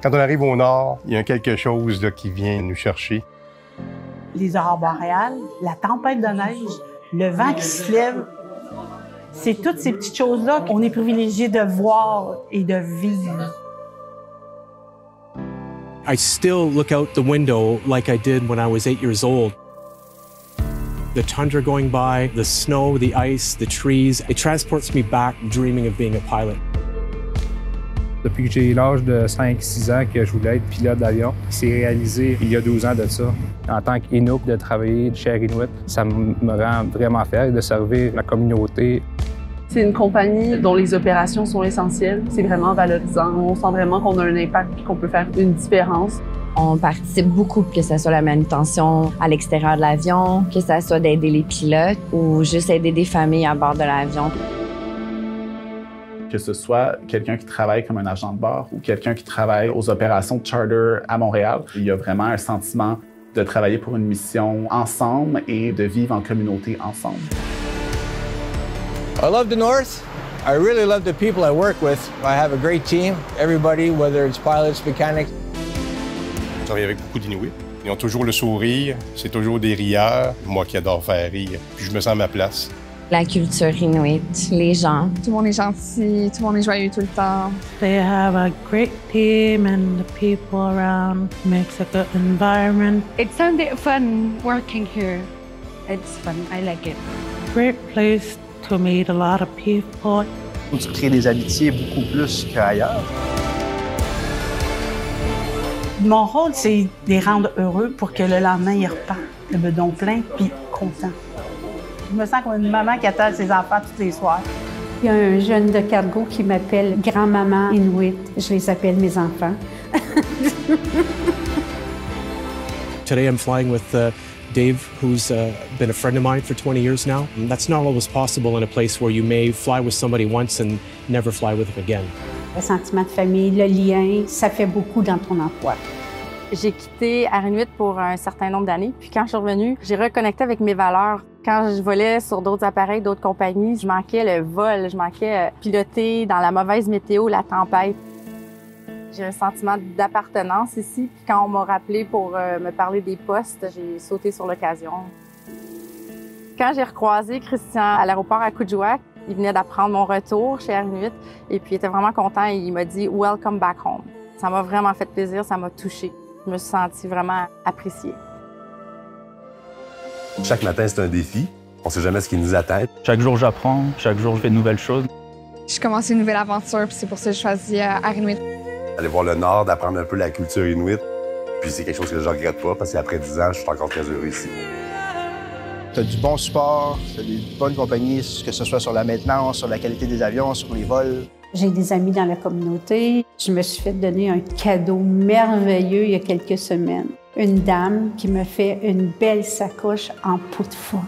Quand on arrive au nord, il y a quelque chose là, qui vient nous chercher. Les aurores boréales, la tempête de neige, le vent qui se lève, c'est toutes ces petites choses-là qu'on est privilégié de voir et de vivre. I still look out the window like I did when I was 8 years old. The tundra going by, the snow, the ice, the trees, it transports me back dreaming of being a pilot. Depuis que j'ai l'âge de 5-6 ans que je voulais être pilote d'avion, c'est réalisé il y a 12 ans de ça. En tant qu'Inuit, de travailler chez Air Inuit, ça me rend vraiment fier de servir la communauté. C'est une compagnie dont les opérations sont essentielles. C'est vraiment valorisant. On sent vraiment qu'on a un impact et qu'on peut faire une différence. On participe beaucoup, que ce soit la manutention à l'extérieur de l'avion, que ce soit d'aider les pilotes ou juste aider des familles à bord de l'avion. Que ce soit quelqu'un qui travaille comme un agent de bord ou quelqu'un qui travaille aux opérations de charter à Montréal, il y a vraiment un sentiment de travailler pour une mission ensemble et de vivre en communauté ensemble. I love the North. I really love the people I work with. I have a great team. Everybody, whether it's pilots, mechanics. Je travaille avec beaucoup d'Inuits. Ils ont toujours le sourire, c'est toujours des rieurs. Moi qui adore faire rire, puis je me sens à ma place. La culture inuite, les gens. Tout le monde est gentil, tout le monde est joyeux tout le temps. They have a great team and the people around makes a good environment. It sounded fun working here. It's fun, I like it. Great place to meet a lot of people. Tu crées des amitiés beaucoup plus qu'ailleurs. Mon rôle, c'est de les rendre heureux pour que le lendemain, ils repartent le bedon plein puis content. Je me sens comme une maman qui attend ses enfants tous les soirs. Il y a un jeune de cargo qui m'appelle grand-maman Inuit. Je les appelle mes enfants. Today I'm flying with Dave, who's been a friend of mine for 20 years now. And that's not always possible in a place where you may fly with somebody once and never fly with them again. Le sentiment de famille, le lien, ça fait beaucoup dans ton emploi. J'ai quitté Air Inuit pour un certain nombre d'années. Puis quand je suis revenue, j'ai reconnecté avec mes valeurs. Quand je volais sur d'autres appareils, d'autres compagnies, je manquais le vol, je manquais piloter dans la mauvaise météo, la tempête. J'ai un sentiment d'appartenance ici. Puis quand on m'a rappelé pour me parler des postes, j'ai sauté sur l'occasion. Quand j'ai recroisé Christian à l'aéroport à Kuujjuaq, il venait d'apprendre mon retour chez Air Inuit et puis il était vraiment content et il m'a dit « Welcome back home ». Ça m'a vraiment fait plaisir, ça m'a touchée. Je me suis sentie vraiment appréciée. Chaque matin, c'est un défi. On ne sait jamais ce qui nous attend. Chaque jour, j'apprends. Chaque jour, je fais de nouvelles choses. Je commence une nouvelle aventure, puis c'est pour ça que je choisis Air Inuit. Aller voir le Nord, d'apprendre un peu la culture inuit. Puis c'est quelque chose que je ne regrette pas parce qu'après 10 ans, je suis encore très heureux ici. Tu as du bon support, tu as des bonnes compagnies, que ce soit sur la maintenance, sur la qualité des avions, sur les vols. J'ai des amis dans la communauté. Je me suis fait donner un cadeau merveilleux il y a quelques semaines. Une dame qui me fait une belle sacoche en peau de phoque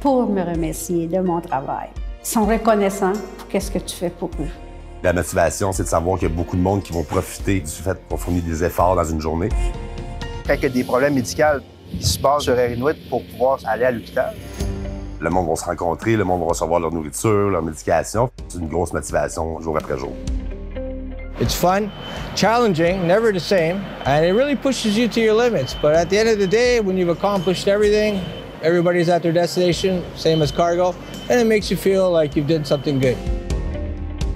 pour me remercier de mon travail. Ils sont reconnaissants pour ce que tu fais pour eux. La motivation, c'est de savoir qu'il y a beaucoup de monde qui vont profiter du fait qu'on fournit des efforts dans une journée. Quand il y a des problèmes médicaux, ils se basent sur Air Inuit pour pouvoir aller à l'hôpital. Le monde va se rencontrer, le monde va recevoir leur nourriture, leur médication. C'est une grosse motivation jour après jour. It's fun, challenging, never the same, and it really pushes you to your limits. But at the end of the day, when you've accomplished everything, everybody's at their destination, same as cargo, and it makes you feel like you've done something good.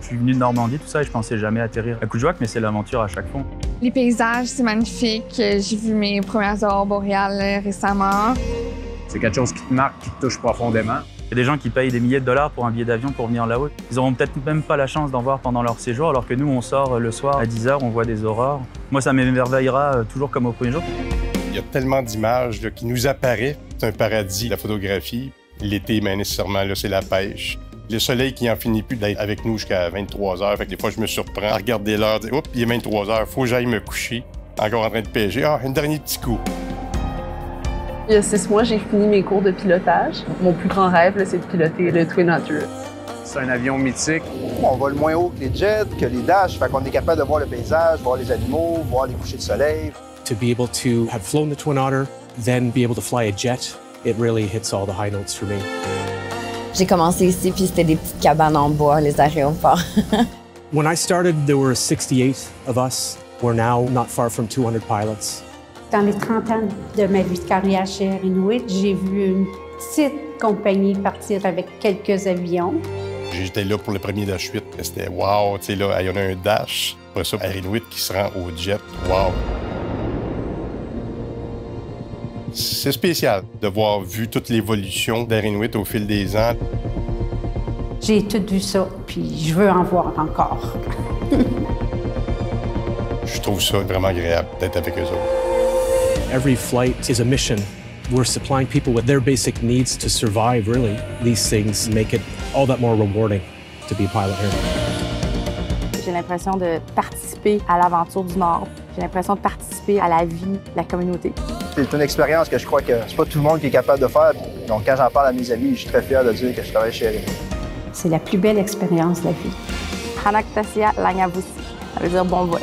Je suis venu de Normandie, tout ça, et je pensais jamais atterrir à Kuujjuaq, mais c'est l'aventure à chaque fois. Les paysages, c'est magnifique. J'ai vu mes premières aurores boréales récemment. C'est quelque chose qui te marque, qui te touche profondément. Il y a des gens qui payent des milliers de dollars pour un billet d'avion pour venir là-haut. Ils n'auront peut-être même pas la chance d'en voir pendant leur séjour, alors que nous, on sort le soir à 10 h, on voit des aurores. Moi, ça m'émerveillera toujours comme au premier jour. Il y a tellement d'images là, qui nous apparaissent. C'est un paradis, la photographie. L'été, mais nécessairement, là, c'est la pêche. Le soleil qui n'en finit plus d'être avec nous jusqu'à 23 h. Fait que des fois, je me surprends à regarder l'heure, dire « Oups, il est 23 h, faut que j'aille me coucher. » Encore en train de pêcher. Ah, un dernier petit coup. Il y a 6 mois, j'ai fini mes cours de pilotage. Mon plus grand rêve, c'est de piloter le Twin Otter. C'est un avion mythique. On vole moins haut que les jets, que les Dash, fait qu'on est capable de voir le paysage, voir les animaux, voir les couchers de soleil. To be able to have flown the Twin Otter, then be able to fly a jet, it really hits all the high notes for me. J'ai commencé ici, puis c'était des petites cabanes en bois, les aéroports. When I started, there were 68 of us. We're now not far from 200 pilots. Dans les 30 ans de ma vie de carrière chez Air Inuit, j'ai vu une petite compagnie partir avec quelques avions. J'étais là pour le premier Dash 8. C'était wow, tu sais, là, il y en a un Dash. Après ça, Air Inuit qui se rend au jet. Wow! C'est spécial d'avoir vu toute l'évolution d'Air Inuit au fil des ans. J'ai tout vu ça, puis je veux en voir encore. Je trouve ça vraiment agréable d'être avec eux autres. Every flight is a mission. We're supplying people with their basic needs to survive, really. These things make it all that more rewarding to be a pilot here. J'ai l'impression de participer à l'aventure du Nord. J'ai l'impression de participer à la vie de la communauté. C'est une expérience que je crois que c'est pas tout le monde qui est capable de faire. Donc, quand j'en parle à mes amis, je suis très fier de dire que je travaille chez Air Inuit. C'est la plus belle expérience de la vie. Hanaktasia Langavusi. Ça veut dire bon vol.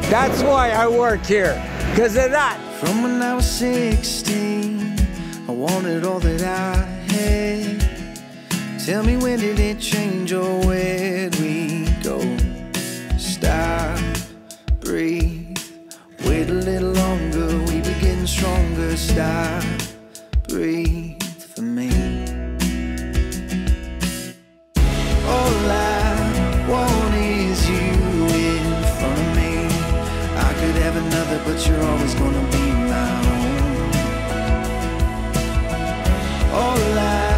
That's why I work here, because of that. From when I was 16, I wanted all that I had. Tell me, when did it change or where'd we go? Stop, breathe, wait a little longer, we be getting stronger. Stop, breathe for me. All I want is you in front of me. I could have another, but you're always gonna be my own. All I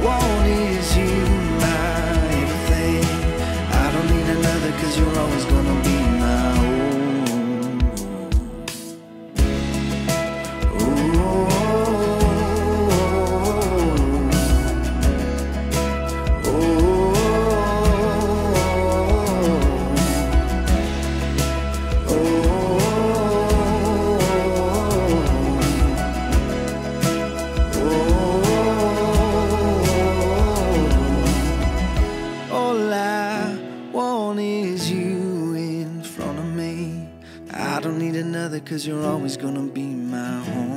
want is you, my everything. I don't need another, 'cause you're always gonna be my own. Ooh. All I want is you in front of me. I don't need another, 'cause you're always gonna be my home.